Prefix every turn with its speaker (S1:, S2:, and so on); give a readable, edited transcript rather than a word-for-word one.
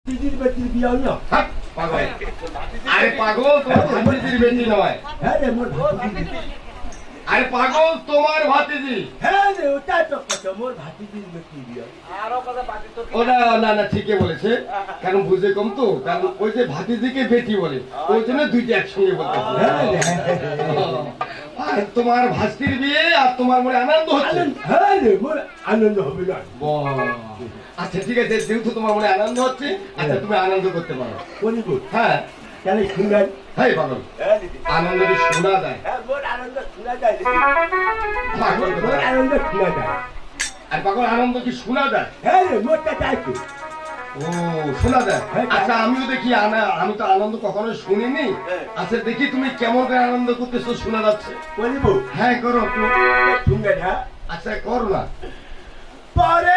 S1: দিদির বেটির বিয়া না
S2: হাট, পাগল। আরে পাগল তোমার ভাতিজির বেটি নয়।
S1: হ্যাঁ রে মোর ভাতিজি
S2: আরে পাগল তোমার ভাতিজি।
S1: হ্যাঁ রে ওটা তো কথা মোর ভাতিজির বেটির বিয়া
S2: ও না না না ঠিকই বলেছে, কারণ বুঝে কম তো, কারণ ওই যে ভাতিজিকে বেটি বলে ওই জন্য দুইটা একসঙ্গে বলতেছে।
S1: হ্যাঁ রে
S2: আর তোমার ভাস্তির বিয়ে আর তোমার মনে আনন্দ হচ্ছে।
S1: হ্যাঁ রে মোর আনন্দ হবে না
S2: বাহ। আচ্ছা ঠিক আছে, যেহেতু তোমার মনে আনন্দ হচ্ছে, আচ্ছা তুমি আনন্দ করতে পারো।
S1: বলিব
S2: হ্যাঁ
S1: কেন শুনলাই
S2: হ্যাঁ পাগল,
S1: হ্যাঁ দিদি
S2: আনন্দ কি শোনা যায়?
S1: হ্যাঁ মোর আনন্দ শোনা যায় দিদি
S2: পাগল
S1: মোর আনন্দ শোনা যায়
S2: আর পাগল আনন্দ কি শোনা যায়?
S1: হ্যাঁ রে মোরটা চাই তো
S2: ও শোনা যায়।
S1: হ্যাঁ,
S2: আচ্ছা আমিও দেখি আমি তো আনন্দ কখনো শুনিনি।
S1: হ্যাঁ।
S2: আচ্ছা দেখি তুমি কেমন করে আনন্দ করতেছো, শোনা যাচ্ছে।
S1: বলিব
S2: হ্যাঁ করো।
S1: শুনবেন হ্যাঁ
S2: আচ্ছা করো না।
S1: পরে